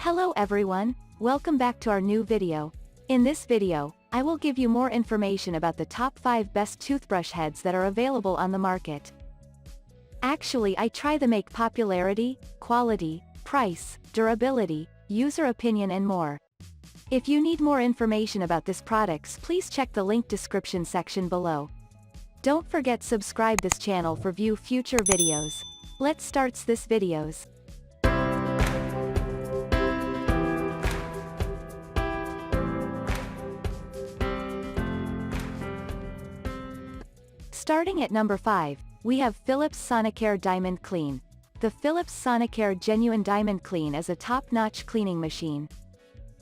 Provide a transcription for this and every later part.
Hello everyone, welcome back to our new video. In this video, I will give you more information about the top 5 best toothbrush heads that are available on the market. Actually, I try to make popularity, quality, price, durability, user opinion and more. If you need more information about these products, please check the link description section below. Don't forget subscribe this channel for view future videos. Let's start this videos. Starting at number 5, we have Philips Sonicare Diamond Clean. The Philips Sonicare Genuine Diamond Clean is a top-notch cleaning machine.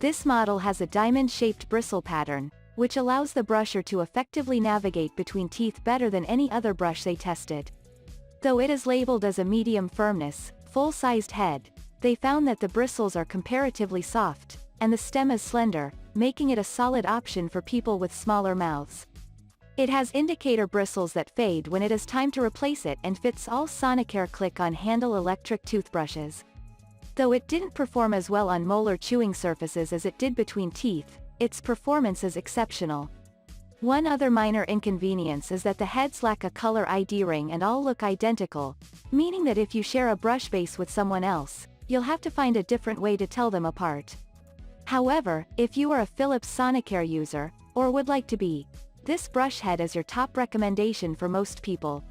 This model has a diamond-shaped bristle pattern, which allows the brusher to effectively navigate between teeth better than any other brush they tested. Though it is labeled as a medium firmness, full-sized head, they found that the bristles are comparatively soft, and the stem is slender, making it a solid option for people with smaller mouths. It has indicator bristles that fade when it is time to replace it and fits all Sonicare click-on handle electric toothbrushes. Though it didn't perform as well on molar chewing surfaces as it did between teeth, its performance is exceptional. One other minor inconvenience is that the heads lack a color ID ring and all look identical, meaning that if you share a brush base with someone else, you'll have to find a different way to tell them apart. However, if you are a Philips Sonicare user, or would like to be, this brush head is your top recommendation for most people.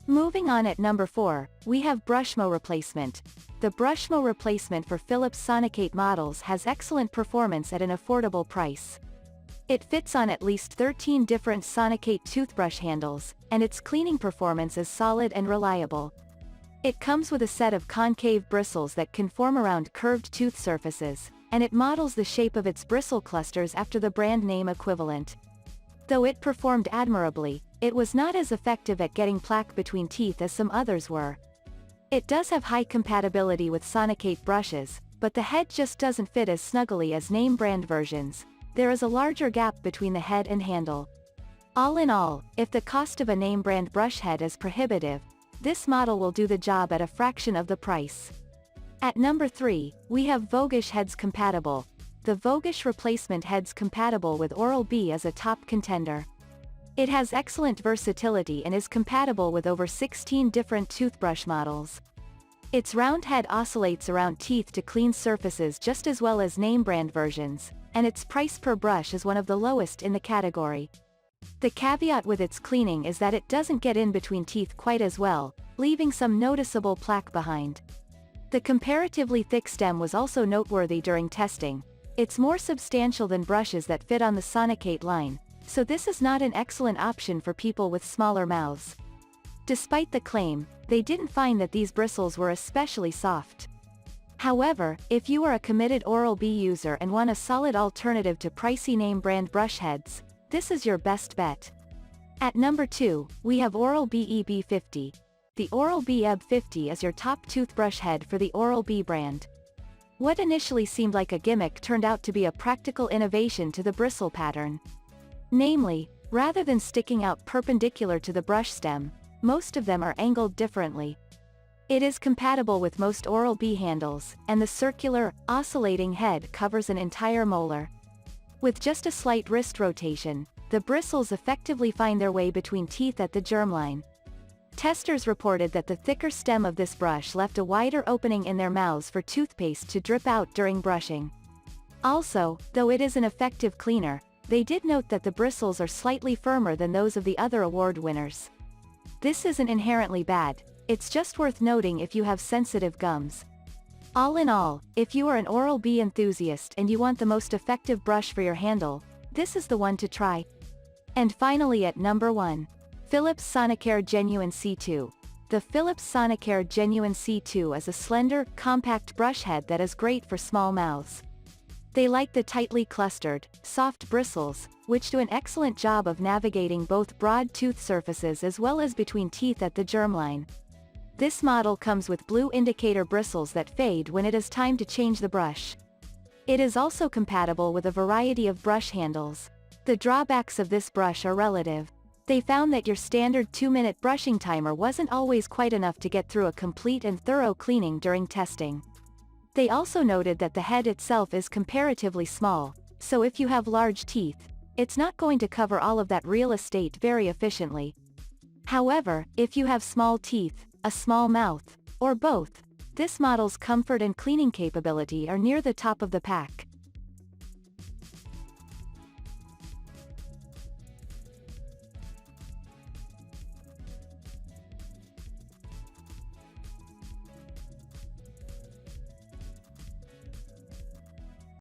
Moving on at number 4, we have Brushmo Replacement. The Brushmo Replacement for Philips Sonicate models has excellent performance at an affordable price. It fits on at least 13 different Sonicate toothbrush handles, and its cleaning performance is solid and reliable. It comes with a set of concave bristles that conform around curved tooth surfaces, and it models the shape of its bristle clusters after the brand name equivalent. Though it performed admirably, it was not as effective at getting plaque between teeth as some others were. It does have high compatibility with Sonicate brushes, but the head just doesn't fit as snugly as name brand versions. There is a larger gap between the head and handle. All in all, if the cost of a name brand brush head is prohibitive, this model will do the job at a fraction of the price. At number 3, we have Vogush Heads Compatible. The Vogush replacement heads compatible with Oral-B is a top contender. It has excellent versatility and is compatible with over 16 different toothbrush models. Its round head oscillates around teeth to clean surfaces just as well as name brand versions, and its price per brush is one of the lowest in the category. The caveat with its cleaning is that it doesn't get in between teeth quite as well, leaving some noticeable plaque behind. The comparatively thick stem was also noteworthy during testing. It's more substantial than brushes that fit on the Sonicate line, so this is not an excellent option for people with smaller mouths. Despite the claim, they didn't find that these bristles were especially soft. However, if you are a committed Oral-B user and want a solid alternative to pricey name brand brush heads, this is your best bet. At number 2, we have Oral-B EB50. The Oral-B EB50 is your top toothbrush head for the Oral-B brand. What initially seemed like a gimmick turned out to be a practical innovation to the bristle pattern. Namely, rather than sticking out perpendicular to the brush stem, most of them are angled differently. It is compatible with most Oral-B handles, and the circular, oscillating head covers an entire molar. With just a slight wrist rotation, the bristles effectively find their way between teeth at the germline. Testers reported that the thicker stem of this brush left a wider opening in their mouths for toothpaste to drip out during brushing. Also, though it is an effective cleaner, they did note that the bristles are slightly firmer than those of the other award winners. This isn't inherently bad, it's just worth noting if you have sensitive gums. All in all, if you are an Oral-B enthusiast and you want the most effective brush for your handle, this is the one to try. And finally at number 1. Philips Sonicare Genuine C2. The Philips Sonicare Genuine C2 is a slender, compact brush head that is great for small mouths. They like the tightly clustered, soft bristles, which do an excellent job of navigating both broad tooth surfaces as well as between teeth at the germline. This model comes with blue indicator bristles that fade when it is time to change the brush. It is also compatible with a variety of brush handles. The drawbacks of this brush are relative. They found that your standard 2-minute brushing timer wasn't always quite enough to get through a complete and thorough cleaning during testing. They also noted that the head itself is comparatively small, so if you have large teeth, it's not going to cover all of that real estate very efficiently. However, if you have small teeth, a small mouth, or both, this model's comfort and cleaning capability are near the top of the pack.